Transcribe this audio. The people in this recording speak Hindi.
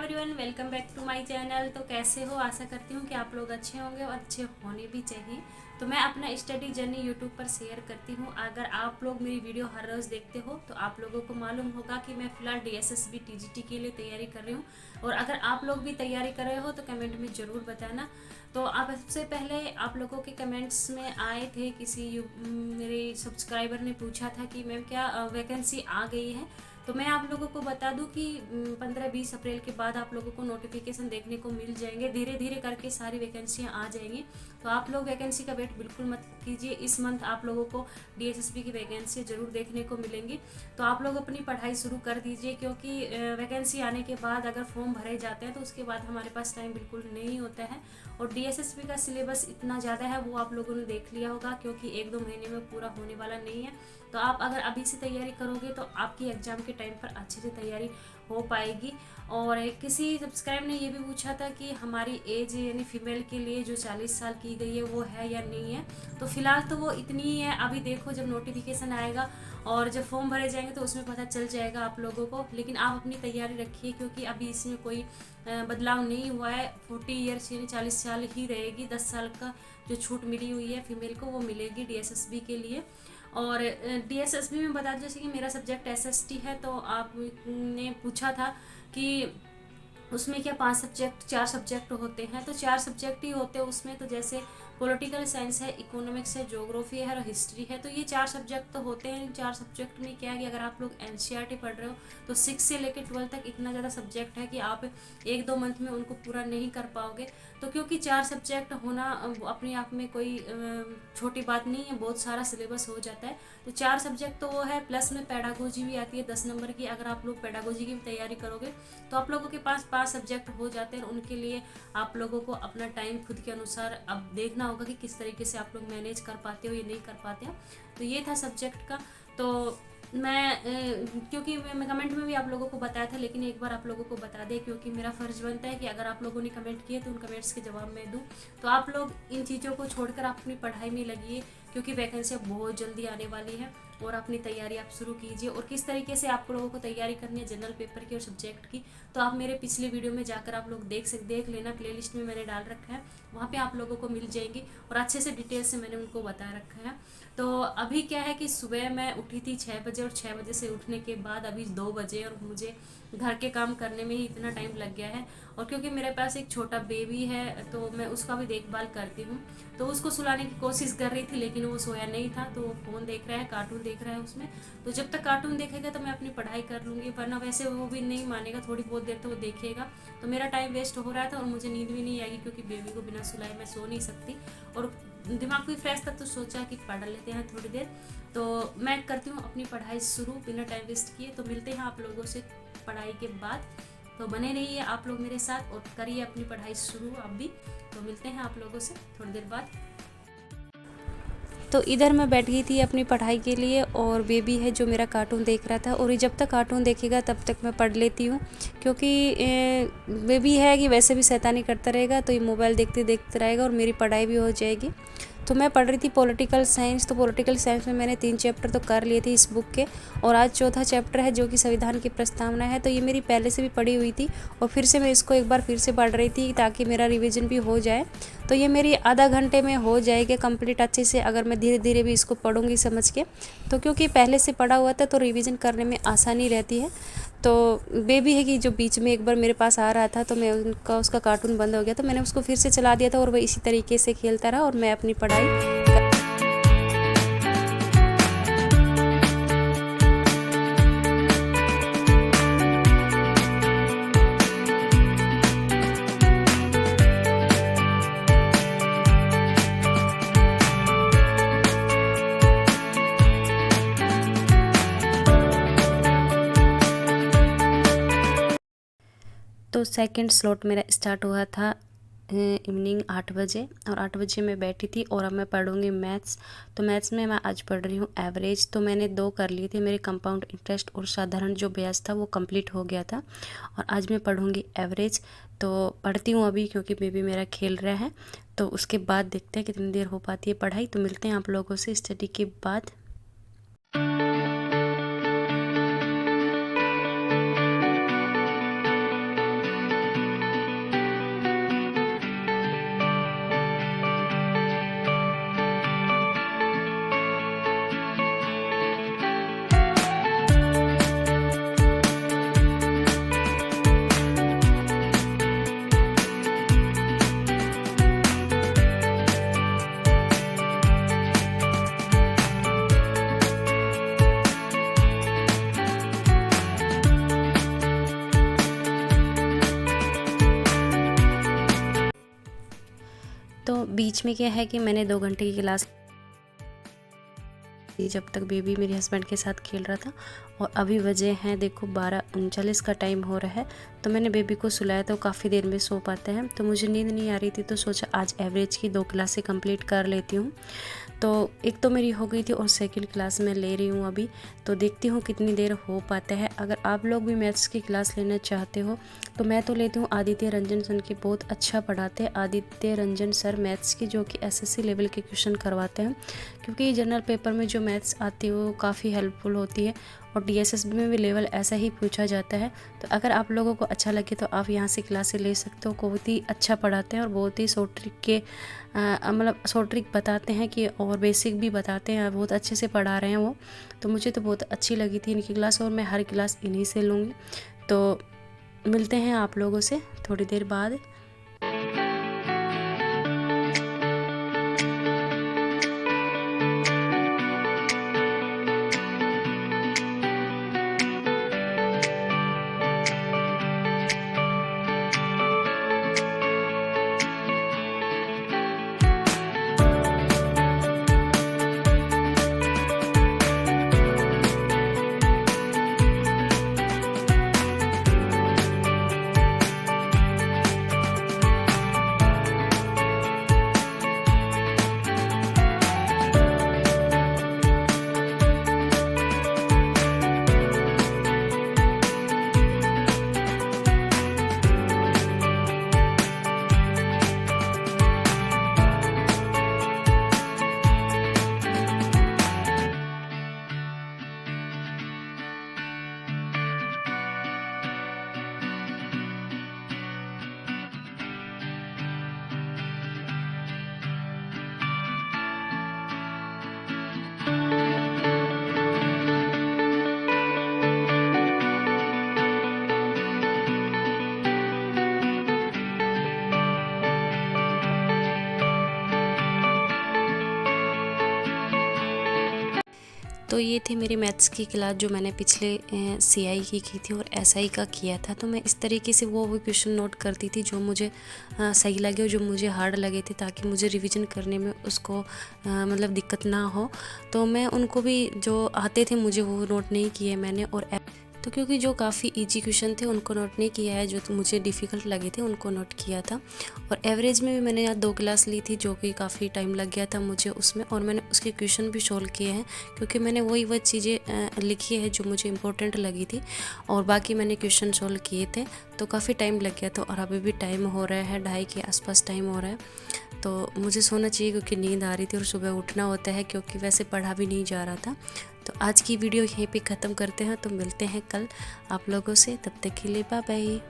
Everyone, welcome back to my channel. तो कैसे हो? आशा करती हूँ कि आप लोग अच्छे होंगे और अच्छे होने भी चाहिए। तो मैं अपना स्टडी जर्नी यूट्यूब पर शेयर करती हूँ। अगर आप लोग मेरी वीडियो हर रोज़ देखते हो तो आप लोगों को मालूम होगा कि मैं फ़िलहाल DSSB TGT के लिए तैयारी कर रही हूँ। और अगर आप लोग भी तैयारी कर रहे हो तो कमेंट में ज़रूर बताना। तो आप सबसे पहले आप लोगों के कमेंट्स में आए थे, मेरे सब्सक्राइबर ने पूछा था कि मैम क्या वैकेंसी आ गई है। तो मैं आप लोगों को बता दूं कि 15-20 अप्रैल के बाद आप लोगों को नोटिफिकेशन देखने को मिल जाएंगे। धीरे धीरे करके सारी वैकेंसियां आ जाएंगी। तो आप लोग वैकेंसी का वेट बिल्कुल मत कीजिए। इस मंथ आप लोगों को DSSB की वैकेंसी जरूर देखने को मिलेंगी। तो आप लोग अपनी पढ़ाई शुरू कर दीजिए, क्योंकि वैकेंसी आने के बाद अगर फॉर्म भरे जाते हैं तो उसके बाद हमारे पास टाइम बिल्कुल नहीं होता है। और DSSB का सिलेबस इतना ज़्यादा है, वो आप लोगों ने देख लिया होगा, क्योंकि 1-2 महीने में पूरा होने वाला नहीं है। तो आप अगर अभी से तैयारी करोगे तो आपकी एग्ज़ाम के टाइम पर अच्छे से तैयारी हो पाएगी। और किसी सब्सक्राइब ने ये भी पूछा था कि हमारी एज यानी फीमेल के लिए जो 40 साल की गई है वो है या नहीं है। तो फिलहाल तो वो इतनी ही है। अभी देखो, जब नोटिफिकेशन आएगा और जब फॉर्म भरे जाएंगे तो उसमें पता चल जाएगा आप लोगों को। लेकिन आप अपनी तैयारी रखिए, क्योंकि अभी इसमें कोई बदलाव नहीं हुआ है। 40 ईयर्स यानी 40 साल ही रहेगी। 10 साल का जो छूट मिली हुई है फीमेल को वो मिलेगी DSSB के लिए। और DSSB में बता दें, जैसे कि मेरा सब्जेक्ट SST है, तो आपने पूछा था कि उसमें क्या 4 सब्जेक्ट होते हैं। तो 4 सब्जेक्ट ही होते हैं उसमें। तो जैसे पॉलिटिकल साइंस है, इकोनॉमिक्स है, ज्योग्राफी है और हिस्ट्री है। तो ये 4 सब्जेक्ट तो होते हैं। इन 4 सब्जेक्ट में क्या है कि अगर आप लोग NCERT पढ़ रहे हो तो 6 से लेकर 12 तक इतना ज़्यादा सब्जेक्ट है कि आप 1-2 मंथ में उनको पूरा नहीं कर पाओगे। तो क्योंकि 4 सब्जेक्ट होना अपने आप में कोई छोटी बात नहीं है, बहुत सारा सिलेबस हो जाता है। तो 4 सब्जेक्ट तो वो है, प्लस में पेडागोजी भी आती है 10 नंबर की। अगर आप लोग पेडागोजी की भी तैयारी करोगे तो आप लोगों के पास 5 सब्जेक्ट हो जाते हैं। उनके लिए आप लोगों को अपना टाइम खुद के अनुसार अब देखना होगा कि किस तरीके से आप लोग मैनेज कर पाते हो या नहीं कर पाते हो। तो ये था सब्जेक्ट का। तो क्योंकि मैं कमेंट में भी आप लोगों को बताया था, लेकिन एक बार आप लोगों को बता दें, क्योंकि मेरा फ़र्ज़ बनता है कि अगर आप लोगों ने कमेंट किए तो उन कमेंट्स के जवाब मैं दूं। तो आप लोग इन चीज़ों को छोड़कर अपनी पढ़ाई में लगिए, क्योंकि वैकेंसी बहुत जल्दी आने वाली है। और अपनी तैयारी आप शुरू कीजिए। और किस तरीके से आप लोगों को तैयारी करनी है जनरल पेपर की और सब्जेक्ट की, तो आप मेरे पिछले वीडियो में जाकर आप लोग देख लेना। प्लेलिस्ट में मैंने डाल रखा है, वहाँ पे आप लोगों को मिल जाएंगी और अच्छे से डिटेल से मैंने उनको बता रखा है। तो अभी क्या है कि सुबह मैं उठी थी 6 बजे, और 6 बजे से उठने के बाद अभी 2 बजे, और मुझे घर के काम करने में ही इतना टाइम लग गया है। और क्योंकि मेरे पास एक छोटा बेबी है तो मैं उसका भी देखभाल करती हूँ। तो उसको सुलाने की कोशिश कर रही थी, लेकिन वो सोया नहीं था। तो वो फ़ोन देख रहा है, कार्टून देख रहा है उसमें। तो जब तक कार्टून देखेगा तो मैं अपनी पढ़ाई कर लूँगी, वरना वैसे वो भी नहीं मानेगा। थोड़ी बहुत देर तो वो देखेगा। तो मेरा टाइम वेस्ट हो रहा था और मुझे नींद भी नहीं आएगी, क्योंकि बेबी को बिना सुलाए मैं सो नहीं सकती। और दिमाग भी फ्रेश था, तो सोचा कि पढ़ लेते हैं थोड़ी देर। तो मैं करती हूँ अपनी पढ़ाई शुरू बिना टाइम वेस्ट किए। तो मिलते हैं आप लोगों से पढ़ाई के बाद। तो बने रहिए आप लोग मेरे साथ और करिए अपनी पढ़ाई शुरू आप भी। तो मिलते हैं आप लोगों से थोड़ी देर बाद। तो इधर मैं बैठ गई थी अपनी पढ़ाई के लिए, और बेबी है जो मेरा कार्टून देख रहा था। और ये जब तक कार्टून देखेगा तब तक मैं पढ़ लेती हूँ, क्योंकि बेबी है कि वैसे भी शैतानी करता रहेगा, तो ये मोबाइल देखते देखते रहेगा और मेरी पढ़ाई भी हो जाएगी। तो मैं पढ़ रही थी पॉलिटिकल साइंस। तो पॉलिटिकल साइंस में मैंने 3 चैप्टर तो कर लिए थे इस बुक के, और आज चौथा चैप्टर है जो कि संविधान की प्रस्तावना है। तो ये मेरी पहले से भी पढ़ी हुई थी, और फिर से मैं इसको एक बार फिर से पढ़ रही थी ताकि मेरा रिवीजन भी हो जाए। तो ये मेरी आधा घंटे में हो जाएगी कंप्लीट अच्छे से, अगर मैं धीरे धीरे भी इसको पढ़ूँगी समझ के। तो क्योंकि पहले से पढ़ा हुआ था तो रिवीजन करने में आसानी रहती है। तो बेबी है कि जो बीच में एक बार मेरे पास आ रहा था, तो मैं उसका कार्टून बंद हो गया, तो मैंने उसको फिर से चला दिया था, और वह इसी तरीके से खेलता रहा और मैं अपनी पढ़ाई। तो सेकंड स्लॉट मेरा स्टार्ट हुआ था इवनिंग 8 बजे, और 8 बजे मैं बैठी थी। और अब मैं पढ़ूंगी मैथ्स। तो मैथ्स में मैं आज पढ़ रही हूँ एवरेज। तो मैंने 2 कर लिए थे, मेरे कंपाउंड इंटरेस्ट और साधारण जो ब्याज था वो कंप्लीट हो गया था। और आज मैं पढ़ूंगी एवरेज। तो पढ़ती हूँ अभी, क्योंकि बेबी मेरा खेल रहा है। तो उसके बाद देखते हैं कितनी देर हो पाती है पढ़ाई। तो मिलते हैं आप लोगों से स्टडी के बाद। तो बीच में क्या है कि मैंने 2 घंटे की क्लास जब तक बेबी मेरे हस्बैंड के साथ खेल रहा था। और अभी बजे हैं देखो 12:39 का टाइम हो रहा है। तो मैंने बेबी को सुलाया तो काफ़ी देर में सो पाते हैं। तो मुझे नींद नहीं आ रही थी तो सोचा आज एवरेज की 2 क्लासें कंप्लीट कर लेती हूँ। तो एक तो मेरी हो गई थी और सेकंड क्लास में ले रही हूँ अभी। तो देखती हूँ कितनी देर हो पाता है। अगर आप लोग भी मैथ्स की क्लास लेना चाहते हो तो मैं तो लेती हूँ आदित्य रंजन सर की, बहुत अच्छा पढ़ाते हैं आदित्य रंजन सर मैथ्स की, जो कि एसएससी लेवल के क्वेश्चन करवाते हैं। क्योंकि जनरल पेपर में जो मैथ्स आती है वो काफ़ी हेल्पफुल होती है और डीएसएसबी में भी लेवल ऐसा ही पूछा जाता है। तो अगर आप लोगों को अच्छा लगे तो आप यहाँ से क्लासेस ले सकते हो। बहुत ही अच्छा पढ़ाते हैं और बहुत ही शॉर्ट ट्रिक के मतलब शॉर्ट ट्रिक बताते हैं कि और बेसिक भी बताते हैं, बहुत अच्छे से पढ़ा रहे हैं वो। तो मुझे तो बहुत अच्छी लगी थी इनकी क्लास और मैं हर क्लास इन्हीं से लूँगी। तो मिलते हैं आप लोगों से थोड़ी देर बाद। तो ये थी मेरी मैथ्स की क्लास जो मैंने पिछले सीआई की थी और एसआई का किया था। तो मैं इस तरीके से वो क्वेश्चन नोट करती थी जो मुझे सही लगे और जो मुझे हार्ड लगे थे, ताकि मुझे रिवीजन करने में उसको मतलब दिक्कत ना हो। तो मैं उनको भी जो आते थे मुझे वो नोट नहीं किए मैंने। और तो क्योंकि जो काफ़ी इजी क्वेश्चन थे उनको नोट नहीं किया है, जो मुझे डिफ़िकल्ट लगे थे उनको नोट किया था। और एवरेज में भी मैंने यहाँ 2 क्लास ली थी जो कि काफ़ी टाइम लग गया था मुझे उसमें, और मैंने उसके क्वेश्चन भी सोल्व किए हैं क्योंकि मैंने वही चीज़ें लिखी है जो मुझे इम्पोर्टेंट लगी थी और बाकी मैंने क्वेश्चन सोल्व किए थे। तो काफ़ी टाइम लग गया था और अभी भी टाइम हो रहा है 2:30 के आसपास टाइम हो रहा है। तो मुझे सोना चाहिए क्योंकि नींद आ रही थी और सुबह उठना होता है क्योंकि वैसे पढ़ा भी नहीं जा रहा था। तो आज की वीडियो यहीं पे ख़त्म करते हैं। तो मिलते हैं कल आप लोगों से, तब तक के लिए बाय बाय।